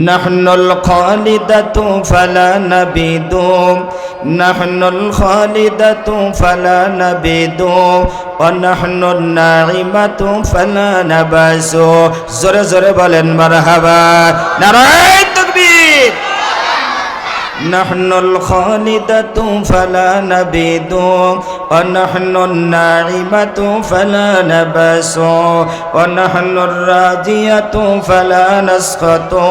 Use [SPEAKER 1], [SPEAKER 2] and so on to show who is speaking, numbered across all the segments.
[SPEAKER 1] নাহনুল খালিদাতু ফালা নাবিদু, নাহনুল খালিদাতু ফালা নাবিদু, ওয়া নাহনুন নাঈমাতু ফালা নাবাসু। জোরে জোরে বলেন মারহাবা। নারায়ে তাকবীর। নাহনুল খালিদাতু ফালা নাবিদু, ওয়া নাহনুন নাঈমাতু ফালা নাবাসু, ওয়া নাহনুর রাজিয়াতু ফালা নাসখাতু।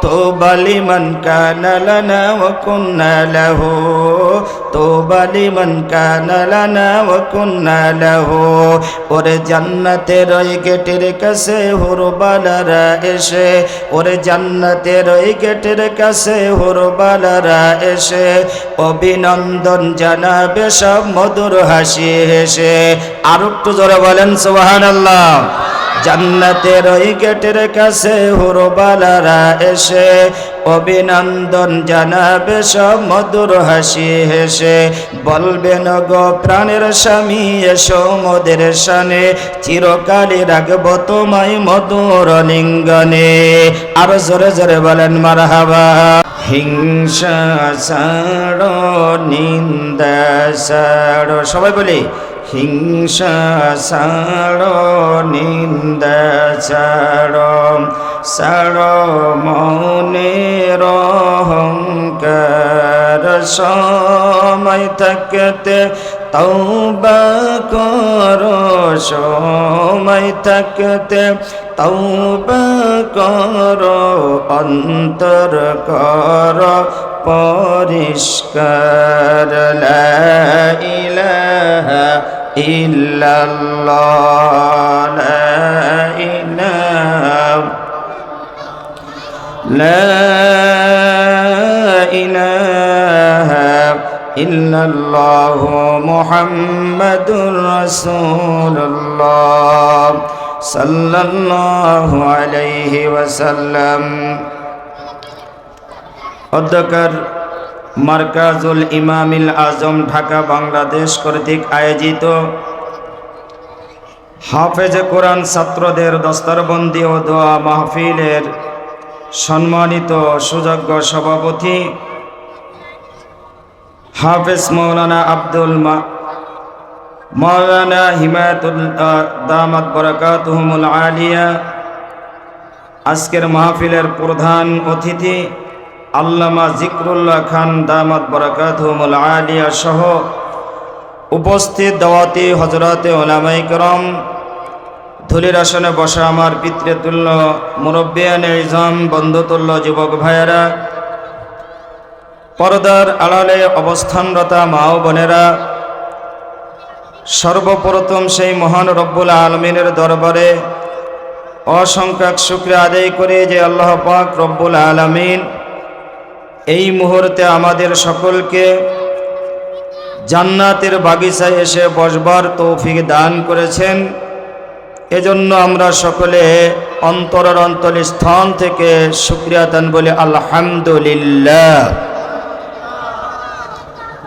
[SPEAKER 1] তুবা লিমান কানা লানা ওয়া কুন্না লাহু, তুবা লিমান কানা লানা ওয়া কুন্না লাহু। ওরে জান্নাতের ওই গেটের কাছে হুরবালারা এসে, ওরে জান্নাতের ওই গেটের কাছে হুরবালারা এসে অভিনন্দন জানাবে সব মধুর হাসি হেসে। আর একটু জোরে বলেন সুবহানাল্লাহ। জান্নাতের ওই গেটের কাছে হুরবালারা এসে অভিনন্দন জানাবে সব মধুর হাসি হেসে। বলবেন গো প্রাণের স্বামী এসো মোদের শানে, চিরকালই রাখবো তোমায় মধুর লিঙ্গনে। আরো জোরে জোরে বলেন মারহাবা। হিংসা ছাড়ো নিন্দা ছাড়ো, সবাই বলি হিংসা ছাড়ো নিন্দা ছাড়ো, ছাড়ো মনের অহংকার। সময় থাকতে তওবা করো, সময় থাকতে তওবা করো, অন্তর করো পরিষ্কার। লা ইলাহা ইল্লাল্লাহ, লা ইলাহা, লা ইলাহা ইল্লাল্লাহ মুহাম্মাদুর রাসূলুল্লাহ সাল্লাল্লাহু আলাইহি ওয়াসাল্লাম। অধ্যক্ষর মার্কাজুল ইমামিল আজম ঢাকা বাংলাদেশ কর্তৃক আয়োজিত হাফেজে কোরআন ছাত্রদের দস্তরবন্দি ও দোয়া মাহফিলের সম্মানিত সুযোগ্য সভাপতি হাফেজ মৌলানা আব্দুল মৌলানা হিমায়াতুল দামাত বারাকাতুহুমুল আলিয়া, আজকের মাহফিলের প্রধান অতিথি আল্লামা জিকরুল্লাহ খান দামাত বারাকাতুহুমুল আলিয়া সহ উপস্থিত দাওয়াতি হযরতে উলামায়ে কেরাম, ধুলির আসনে বসা আমার পিতৃতুল্য মুরব্বিয়ানে ইজম, বন্ধুতুল্য যুবক ভাইয়েরা, পর্দার আড়ালে অবস্থানরতা মা ও বোনেরা, সর্বপ্রথম সেই মহান রব্বুল আলামিনের দরবারে অসংখ্য শুকরিয়া আদায় করে যে আল্লাহ পাক রব্বুল আলামিন এই মুহূর্তে আমাদের সকলকে জান্নাতের বাগিচায় এসে বসবার তৌফিক দান করেছেন। এজন্য আমরা সকলে অন্তরের অন্তঃস্থল থেকে শুকরিয়া দান বলি আলহামদুলিল্লাহ।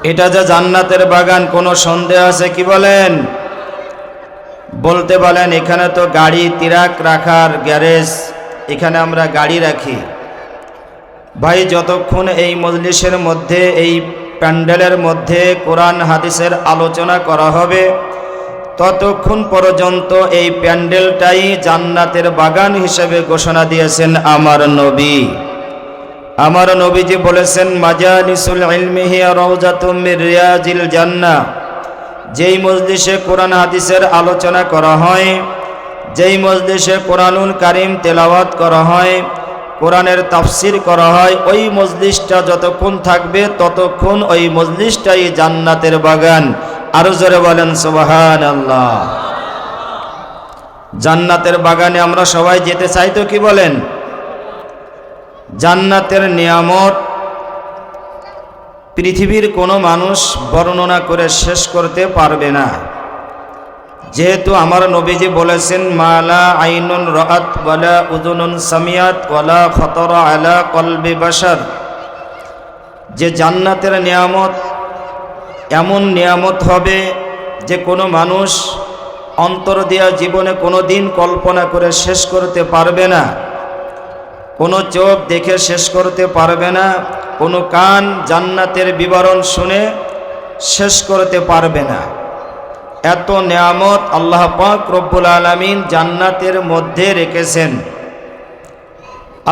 [SPEAKER 1] এটা যে জান্নাতের বাগান, কোনো সন্দেহ আছে কি বলেন? বলতে বলেন এখানে তো গাড়ি তিরাক রাখার গ্যারেজ, এখানে আমরা গাড়ি রাখি। ভাই, যতক্ষণ এই মজলিসের মধ্যে, এই প্যান্ডেলের মধ্যে কোরআন হাদিসের আলোচনা করা হবে, ততক্ষণ পর্যন্ত এই প্যান্ডেলটাই জান্নাতের বাগান হিসেবে ঘোষণা দিয়েছেন আমার নবী। আমার নবীজি বলেছেন, মাজালিসুল ইলমি হিয়া রাউযাতুম মির রিয়াজিল জান্নাহ। যেই মজলিসে কোরআন হাদিসের আলোচনা করা হয়, যেই মজলিসে কোরআনুল কারীম তেলাওয়াত করা হয়, কোরআনের তাফসির করা হয়, ওই মজলিসটা যতক্ষণ থাকবে ততক্ষণ ওই মজলিসটাই জান্নাতের বাগান। আরো জোরে বলেন সুবহানাল্লাহ। জান্নাতের বাগানে আমরা সবাই যেতে চাই তো কি বলেন? জান্নাতের নিয়ামত পৃথিবীর কোনো মানুষ বর্ণনা করে শেষ করতে পারবে না। যেহেতু আমার নবীজি বলেছেন, মালা আইনুন রাআত ওয়ালা উযুনুন সামিয়াত ওয়ালা খাতারা আলা কলবি বাশার, যে জান্নাতের নিয়ামত এমন নিয়ামত হবে যে কোনো মানুষ অন্তর দিয়া জীবনে কোনো দিন কল্পনা করে শেষ করতে পারবে না। কোনো চোখ দেখে শেষ করতে পারবে না, কোনো কান জান্নাতের বিবরণ শুনে শেষ করতে পারবে না। এত নেয়ামত আল্লাহ পাক রব্বুল আলামিন জান্নাতের মধ্যে রেখেছেন।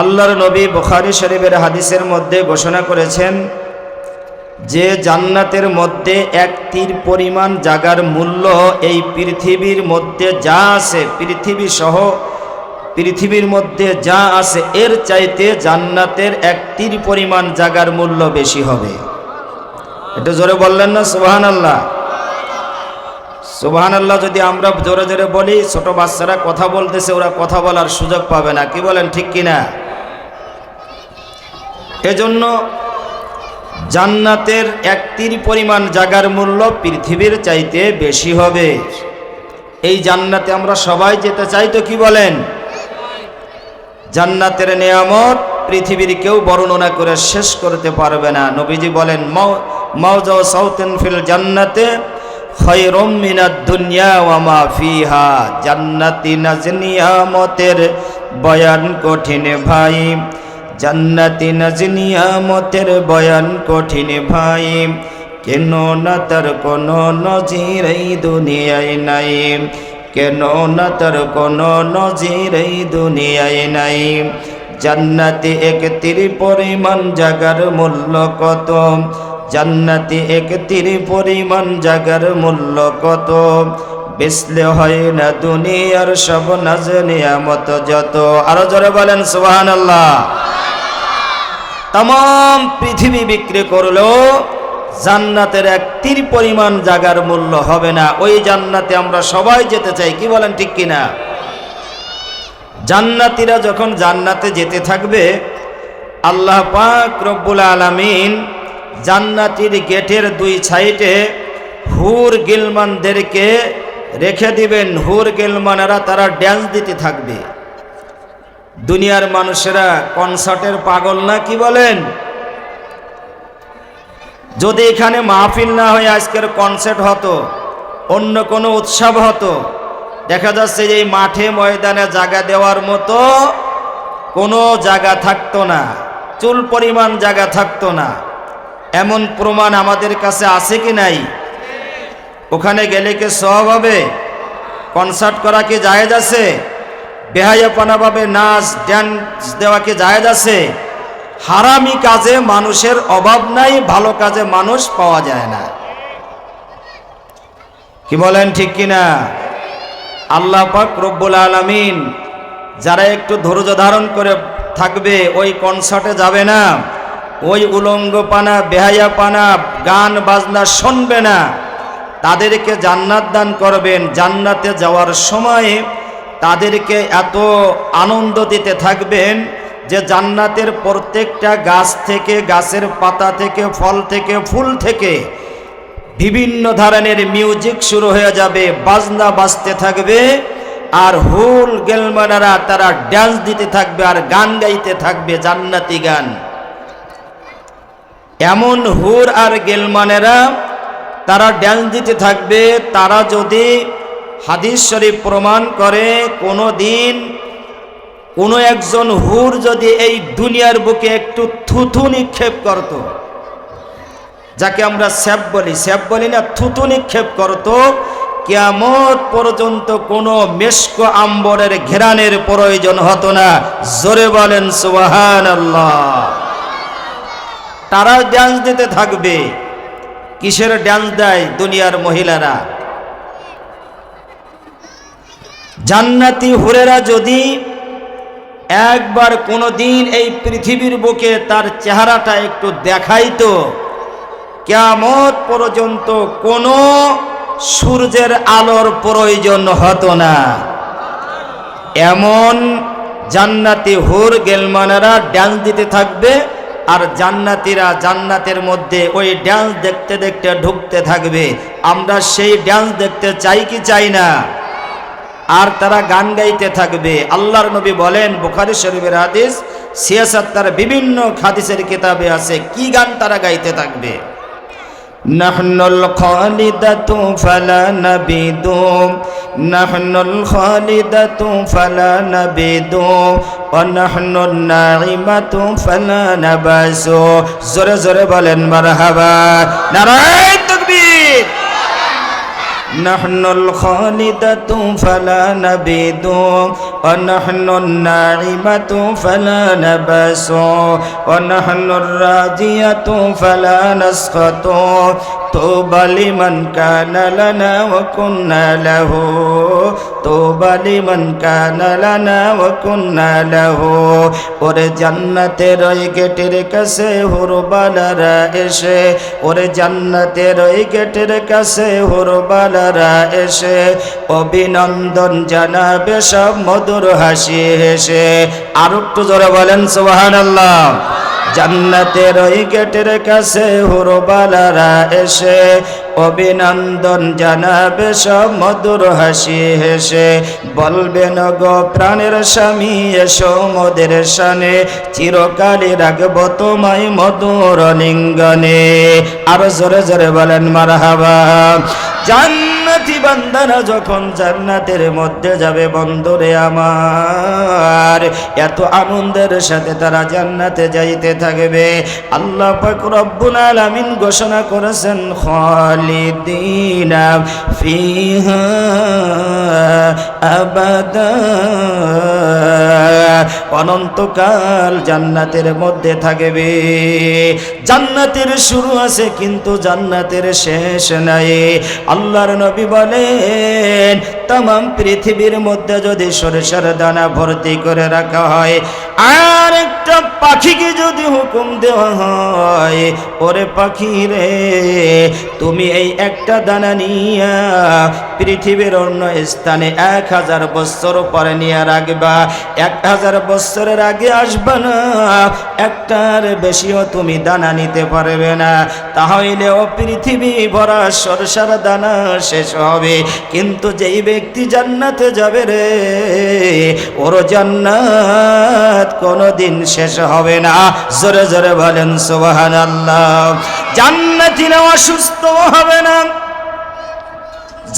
[SPEAKER 1] আল্লাহর নবী বুখারী শরীফের হাদিসের মধ্যে ঘোষণা করেছেন যে জান্নাতের মধ্যে এক তীর পরিমাণ জায়গার মূল্য এই পৃথিবীর মধ্যে যা আছে, পৃথিবী সহ পৃথিবীর মধ্যে যা আছে এর চাইতে জান্নাতের এক তীর পরিমাণ জায়গার মূল্য বেশি হবে। এটা জোরে বললেন না সুবহানাল্লাহ? সুবহানাল্লাহ যদি আমরা জোরে জোরে বলি, ছোট বাচ্চারা কথা বলতেছে, ওরা কথা বলার সুযোগ পাবে না। কি বলেন, ঠিক কিনা? এজন্য জান্নাতের এক তীর পরিমাণ জায়গার মূল্য পৃথিবীর চাইতে বেশি হবে। এই জান্নাতে আমরা সবাই যেতে চাই তো, কি বলেন? জান্নাতের নিয়ামত পৃথিবীর কেউ বর্ণনা করে শেষ করতে পারবে না। নবীজি বলেন, মাওজা সাউতিন ফিল জান্নাতে খায়রুম মিনাদ দুনিয়া ওয়া মা ফিহা। জান্নাতি নাজনিয়ামতের বয়ান কঠিন ভাই, জান্নাতি নাজনিয়ামতের বয়ান কঠিন ভাই, কেন না তার কোনো নজির এই দুনিয়ায় নাই, কেন না তার কোনো নজির এই দুনিয়ায় নাই। জান্নাতি এক তীর পরিমাণ জায়গার মূল্য কত, জান্নাতি এক তীর পরিমাণ জায়গার মূল্য কত, বেচলে হয় না দুনিয়ার সব নাজ নিয়ামত যত। আরো জোরে বলেন সুবহানাল্লাহ। तमाम पृथिवी बिक्री करलो জান্নাতের এক তীর পরিমাণ জায়গার মূল্য হবে না। ওই জান্নাতে আমরা সবাই যেতে চাই, কি বলেন, ঠিক কিনা? জান্নাতীরা যখন জান্নাতে যেতে থাকবে, আল্লাহ পাক রব্বুল আলামিন জান্নাতীর গেটের দুই সাইডে হুর গিলমানদেরকে রেখে দিবেন। হুর গিলমানেরা তারা ড্যান্স দিতে থাকবে। দুনিয়ার মানুষেরা কনসার্টের পাগল না, কি বলেন? যদি এখানে মাহফিল না হয়ে আজকের কনসার্ট হতো, অন্য কোনো উৎসব হতো, দেখা যাচ্ছে যে এই মাঠে ময়দানে জায়গা দেওয়ার মতো কোনো জায়গা থাকতো না, চুল পরিমাণ জায়গা থাকতো না। এমন প্রমাণ আমাদের কাছে আছে কি নাই? ওখানে গেলে কি সওয়াব হবে? কনসার্ট করা কি জায়েজ আছে? বেহায়াপনা ভাবে নাচ ড্যান্স দেওয়া কি জায়েজ আছে? হারামি কাজে মানুষের অভাব নাই, ভালো কাজে মানুষ পাওয়া যায় না। কি বলেন, ঠিক কিনা? আল্লাহ পাক রব্বুল আলামিন যারা একটু ধৈর্য ধারণ করে থাকবে, ওই কনসার্টে যাবে না, ওই উলঙ্গপানা বেহায়াপানা গান বাজনা শুনবে না, তাদেরকে জান্নাত দান করবেন। জান্নাতে যাওয়ার সময় তাদেরকে এত আনন্দ দিতে থাকবেন যে জান্নাতের প্রত্যেকটা গাছ থেকে, গাছের পাতা থেকে, ফল থেকে, ফুল থেকে বিভিন্ন ধরনের মিউজিক শুরু হয়ে যাবে, বাজনা বাজতে থাকবে, আর হুল গেলমানেরা তারা ডান্স দিতে থাকবে আর গান গাইতে থাকবে, জান্নাতি গান। এমন হুর আর গেলমানেরা তারা ডান্স দিতে থাকবে। তারা যদি হাদিস শরীফ প্রমাণ করে কোনো দিন কোনো একজন হুর যদি এই দুনিয়ার বুকে একটু থুথু নিক্ষেপ করত, যাকে আমরা স্যাপ বলি না, থুথু নিক্ষেপ করত, কিয়ামত পর্যন্ত কোনো মেশক আম্বরের ঘেরানের প্রয়োজন হতো না। জোরে বলেন সুবহানাল্লাহ। তারা ডান্স দিতে থাকবে। কিসের ডান্স দেয় দুনিয়ার মহিলারা? জান্নাতি হুরেরা যদি একবার কোনো দিন এই পৃথিবীর বুকে তার চেহারাটা একটু দেখাইতো, কিয়ামত পর্যন্ত কোনো সূর্যের আলোর প্রয়োজন হতো না। এমন জান্নাতি হুর গেলমানেরা ডান্স দিতে থাকবে, আর জান্নাতীরা জান্নাতের মধ্যে ওই ডান্স দেখতে দেখতে ঢুকতে থাকবে। আমরা সেই ডান্স দেখতে চাই কি চাই না? আর তারা গান গাইতে থাকবে। আল্লাহর নবী বলেন, বুখারী শরীফের হাদিস, সিয়াসাত তার বিভিন্ন হাদিসের কিতাবে আছে, কি গান তারা গাইতে থাকবে? নাহনুল খালিদাতু ফালা নাবিদু, নাহনুল খালিদাতু ফালা নাবিদু, ও ওয়া নাহনুন নাঈমাতু ফালা নাবাসু। জোরে জোরে বলেন মারহাবা। নারায়ে তাকবীর। নাহনুল খালিদাতু ফালা নাবিদু ওয়া নাহনুন নাঈমাতু ফালা নাবাসু ওয়া নাহনুর রাজিয়াতু ফালা নাসখাতু তুবা লিমান কানা লানা ওয়া কুন্না লাহু তুবা লিমান কানা লানা ওয়া কুন্না লাহু। ওরে জান্নাতের ওই গেটের কাছে হুরবালারা এসে, ওরে জান্নাতের ওই গেটের কাছে হুরবালারা এসে অভিনন্দন জানাবে সব মধুর হাসি হেসে। আর একটু জোরে বলেন সুবহানাল্লাহ। জান্নাতের ওই গেটের কাছে হুরবালারা এসে অভিনন্দন জানাবে সব মধুর হাসি হেসে। বলবেন গো প্রাণের স্বামী এসো মোদের শানে, চিরকালই রাখবো তোমায় মধুর লিঙ্গনে। আরো জোরে জোরে বলেন মারহাবা। জান্নাতি বান্দারা যখন জান্নাতের মধ্যে যাবে বন্ধুরে আমার, এত আনন্দের সাথে তারা জান্নাতে যাইতে থাকবে। আল্লাহ পাক রব্বুল আলামিন ঘোষণা করেছেন খালিদিনা ফিহা আবাদা, অনন্তকাল জান্নাতের মধ্যে থাকবে। জান্নাতের শুরু আছে কিন্তু জান্নাতের শেষ নাই। আল্লাহর নবী বলেন तमाम পৃথিবীর মধ্যে যদি সরিষার দানা ভর্তি করে রাখা হয় আর একটা পাখিকে যদি হুকুম দেওয়া হয়, ওরে পাখি রে তুমি এই একটা দানা নিয়া পৃথিবীর অন্য স্থানে 1000 বছর পরে নিয়ে রাখবা, 1000 বছরের আগে আসবা না, একটার বেশিও তুমি দানা নিতে পারবে না, তাহলে ও পৃথিবী ভরা সরষার দানা শেষ হবে। কিন্তু যেই ব্যক্তি জান্নাতে যাবে রে, ওর জান্নাত কোনোদিন শেষ হবে না। জোরে জোরে বলেন সুবহানাল্লাহ। জান্নাতীরা অসুস্থ হবে না,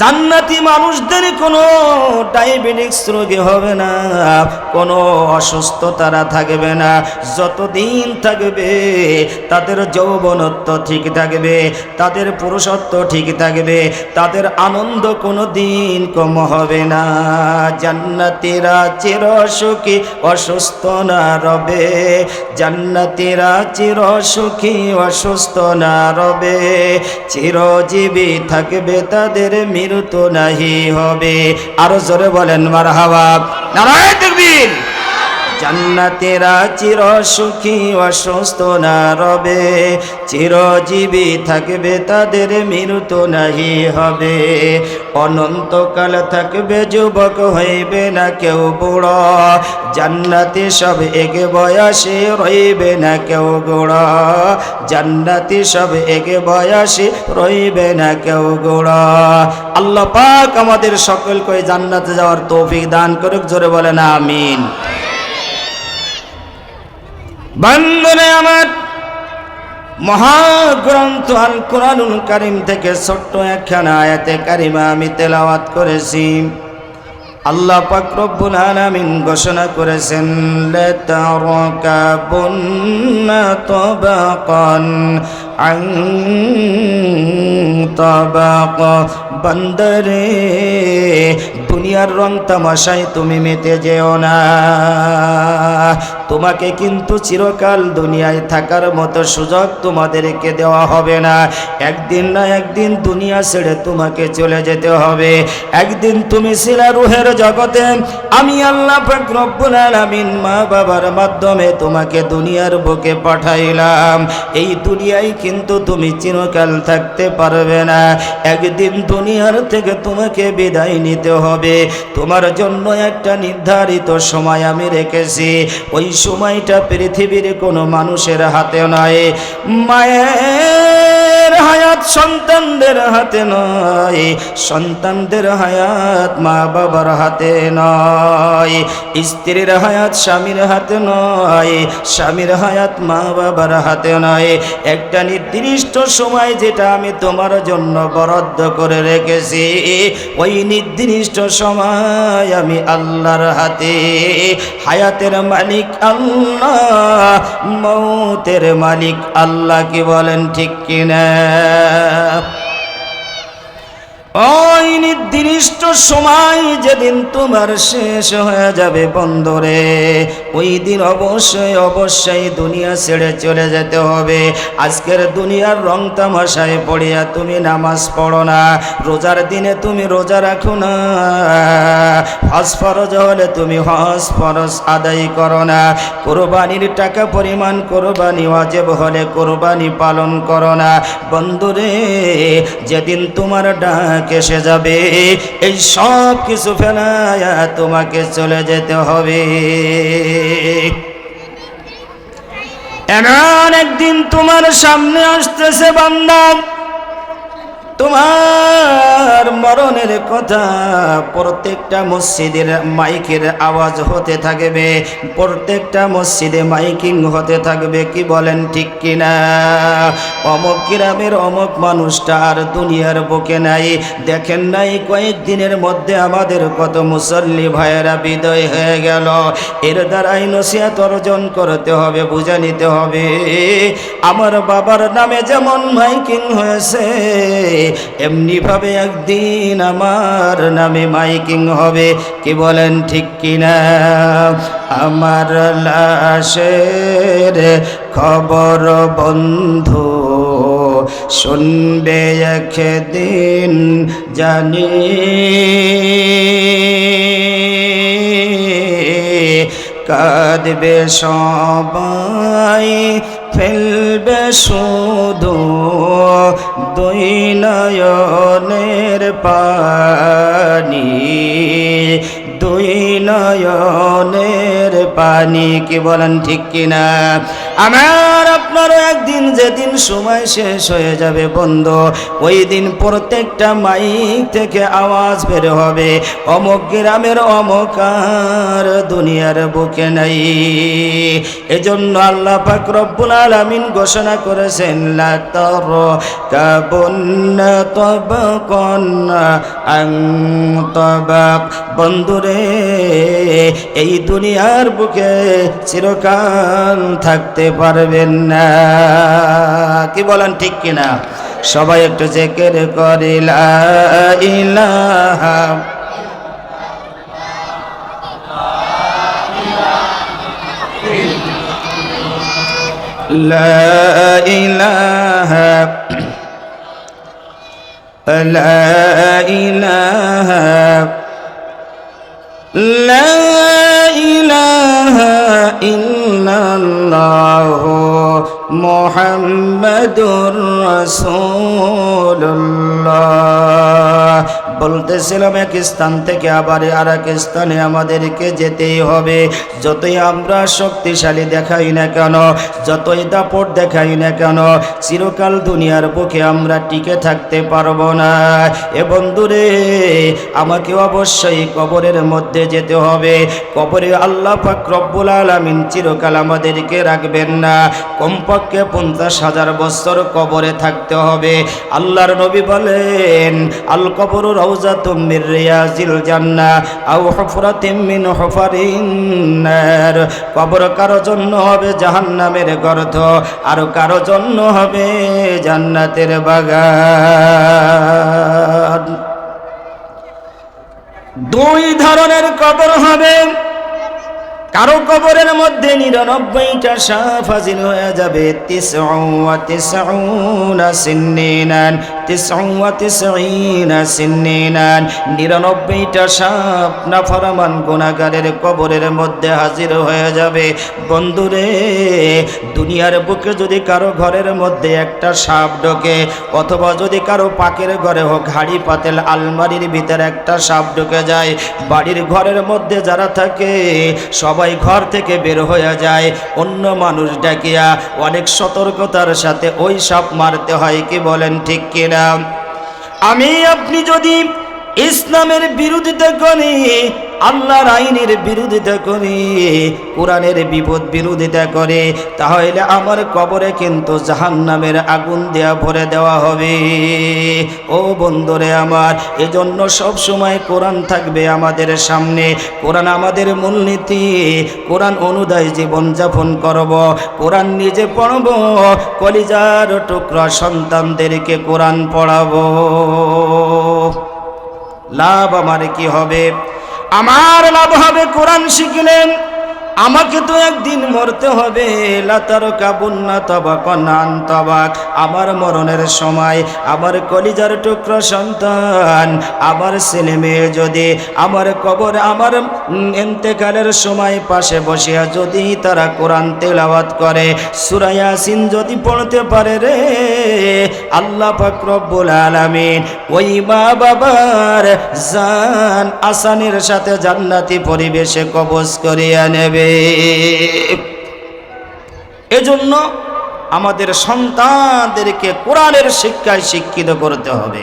[SPEAKER 1] জান্নাতি মানুষদের কোনো ডায়াবেটিস রোগী হবে না, কোনো অসুস্থতারা থাকবে না। যতদিন থাকবে তাদের যৌবনত্ব ঠিক থাকবে, তাদের পুরুষত্ব ঠিক থাকবে, তাদের আনন্দ কোনো দিন কম হবে না। জান্নাতীরা চির সুখী অসুস্থ না রবে, জান্নাতীরা চির সুখী অসুস্থ না রবে, চিরজীবী থাকবে, তাদের মৃত্যু নাহি হবে। আরো জোরে বলেন মারহাবা। নারায়ে তাকবীর। জান্নাতীরা চির সুখী অসুস্থ না রবে, চিরজীবী থাকবে, তাদের মৃত্যু নাহি হবে। অনন্তকাল থাকবে, যুবক হইবে না কেউ বুড়ো, জান্নাতি সব এক বয়সে রইবে না কেউ বুড়ো, জান্নাতি সব এক বয়সে রইবে না কেউ বুড়ো। আল্লাহ পাক আমাদের সকলকে জান্নাতে যাওয়ার তৌফিক দান করুক। জোরে বলেন আমিন। বন্ধুরে আমার, মহাগ্রন্থ আল কোরআনুল কারীম থেকে ছোট্ট একখানা আয়াতে কারিমা আমি তেলাওয়াত করেছি। আল্লাহ পাক রব্বুল আলামিন ঘোষণা করেছেন লাতারাকাবুন্না তাবাকান আন তাবাক। বান্দারে দুনিয়ার রং তামাশায় তুমি মেতে যেও না, তোমাকে কিন্তু চিরকাল দুনিয়ায় থাকার মতো সুযোগ তোমাদেরকে দেওয়া হবে না। একদিন না একদিন দুনিয়া ছেড়ে তোমাকে চলে যেতে হবে। একদিন তুমি ছিলা রূহের জগতে, আমি আল্লাহ পাক রব্বুল আলামিন মা বাবার মাধ্যমে তোমাকে দুনিয়ার বুকে পাঠাইলাম। এই দুনিয়ায় কিন্তু তুমি চিরকাল থাকতে পারবে না। একদিন দুনিয়ার থেকে তোমাকে বিদায় নিতে হবে। তোমার জন্য একটা নির্ধারিত সময় আমি রেখেছি, ওই সময়টা পৃথিবীর কোনো মানুষের হাতে নয়। মায়ের হায়াত সন্তানদের হাতে নয়, সন্তানদের হায়াত মা বাবার হাতে নয়, স্ত্রীর হায়াত স্বামীর হাতে নয়, স্বামীর হায়াত মা বাবার হাতে নয়। একটা নির্দিষ্ট সময় যেটা আমি তোমার জন্য বরাদ্দ করে রেখেছি, ওই নির্দিষ্ট সময় আমি আল্লাহর হাতে। হায়াতের মালিক আল্লাহ, মৌতের মালিক আল্লাহ। কি বলেন ঠিক কিনা? ওই নির্দিষ্ট সময় যেদিন তোমার শেষ হয়ে যাবে বন্ধুরে, ওই দিন অবশ্যই অবশ্যই দুনিয়া ছেড়ে চলে যেতে হবে। আজকের দুনিয়ার রং তামাশায় পড়িয়া তুমি নামাজ পড়ো না, রোজার দিনে তুমি রোজা রাখো না, হজ ফরজ হলে তুমি হজ ফরজ আদায় করো না, কোরবানির টাকা পরিমাণ কোরবানি ওয়াজিব হলে কোরবানি পালন করো না। বন্ধুরে, যেদিন তোমার ডাক এসে যাবে, এই সব কিছু ফেলায়া তোমাকে চলে যেতে হবে। এমন একদিন তোমার সামনে আসতেছে বান্দা, তোমার মরণের কথা প্রত্যেকটা মসজিদের মাইকের আওয়াজ হতে থাকবে, প্রত্যেকটা মসজিদে মাইকিং হতে থাকবে। কি বলেন ঠিক কিনা? অমুক গ্রামের অমুক মানুষটা আর দুনিয়ার বুকে নাই। দেখেন নাই কয়েকদিনের মধ্যে আমাদের কত মুসল্লি ভাইয়েরা বিদায় হয়ে গেল। এর দ্বারাই নসিহত অর্জন করতে হবে, বুঝে নিতে হবে। আমার বাবার নামে যেমন মাইকিং হয়েছে, এমনি ভাবে একদিন আমার নামে মাইকিং হবে। কি বলেন ঠিক কিনা? আমার লাশের খবর বন্ধু শুনবে একদিন জানি, কাঁদবে সবাই ফেলবে শুধু দুই নয়নের পানি, দুই নয়নের পানি। কি বলেন ঠিক কিনা? আমার আপনারও একদিন যেদিন সময় শেষ হয়ে যাবে বন্ধু, ওই দিন প্রত্যেকটা মাইক থেকে আওয়াজ বের হবে, অমুক গ্রামের অমুক আর দুনিয়ার বুকে নাই। এজন্য আল্লাহ পাক রব্বুল আলামিন ঘোষণা করেছেন, লা তারকাবুন্না তাবাকান আন তাবাক। বন্ধুরে, এই দুনিয়ার বুকে চিরকাল থাকতে পারবেন না। কি বলেন ঠিক কিনা? সবাই একটু জিকির করি লা ইলাহা লা ইলাহা লা ইলাহা লা ইলাহা ইল্লাল্লাহু মুহাম্মাদুর রাসূলুল্লাহ। বলতেছিলাম এক স্থান থেকে আবার আর এক স্থানে আমাদেরকে যেতেই হবে। যতই আমরা শক্তিশালী দেখাই না কেন, যতই দাপট দেখাই না কেন, চিরকাল দুনিয়ার বুকে আমরা টিকে থাকতে পারবো না। এ বন্ধুরে, আমাকে অবশ্যই কবরের মধ্যে যেতে হবে। কবরে আল্লাহ পাক রব্বুল আলামিন চিরকাল আমাদেরকে রাখবেন না, কমপক্ষে 50,000 বছর কবরে থাকতে হবে। আল্লাহর নবী বলেন, আল কবরু রাউযাতুম মির রিয়াজিল জান্নাহ আও হুফরাতিম মিন হুফারিন নার। কবর কারো জন্য হবে জাহান্নামের গর্ত, আর কারো জন্য হবে জান্নাতের বাগান। দুই ধরনের কবর হবে। কারো কবরের মধ্যে 99টা সাপ হাজির হয়ে যাবে, 99 সিন্নিনান, 99 সিন্নিনান। 99টা সাপ নাফরমান গুনাহগারের কবরের মধ্যে হাজির হয়ে যাবে। বন্ধুরে, দুনিয়ার বুকে যদি কারো ঘরের মধ্যে একটা সাপ ঢোকে, অথবা যদি কারো পাকের ঘরে হোক, হাড়ি পাতেল আলমারির ভিতরে একটা সাপ ঢুকে যায়, বাড়ির ঘরের মধ্যে যারা থাকে সব সবাই ঘর থেকে বের হয়ে যায়, অন্য মানুষ ডাকিয়া অনেক সতর্কতার সাথে ওই সাপ মারতে হয়, কি বলেন ঠিক কিনা? আমি আপনি যদি ইসলামের বিরোধিতা করি, আল্লাহর আইনের বিরোধিতা করি, কোরআনের বিরোধিতা করে, তাহলে আমার কবরে কিন্তু জাহান্নামের আগুন দেয়া ভরে দেওয়া হবে। ও বন্ধুরে আমার, এজন্য সব সময় কোরআন থাকবে আমাদের সামনে, কোরআন আমাদের মূলনীতি, কোরআন অনুযায়ী জীবনযাপন করব, কোরআন নিজে পড়ব, কলিজার টুকরা সন্তানদেরকে কোরআন পড়াবো। লাভ আমার কি হবে? আমার লাভ হবে কোরআন শিখলেন। আমাকে তো একদিন মরতে হবে, লাতারকাবুন্না তাবাকান আন তাবাক। আমার মরণের সময় আমার কলিজার টুকরা সন্তান, আমার ছেলে মেয়ে যদি আমার কবর, আমার ইন্তেকালের সময় পাশে বসিয়া যদি তারা কোরআন তেলাওয়াত করে, সূরা ইয়াসিন যদি পড়তে পারে রে, আল্লাহ পাক রব্বুল আলামিন ওই মা বাবার জান আসানের সাথে জান্নাতি পরিবেশে কবজ করিয়া নেবে। এজন্য আমাদের সন্তানদেরকে কোরআনের শিক্ষায় শিক্ষিত করতে হবে।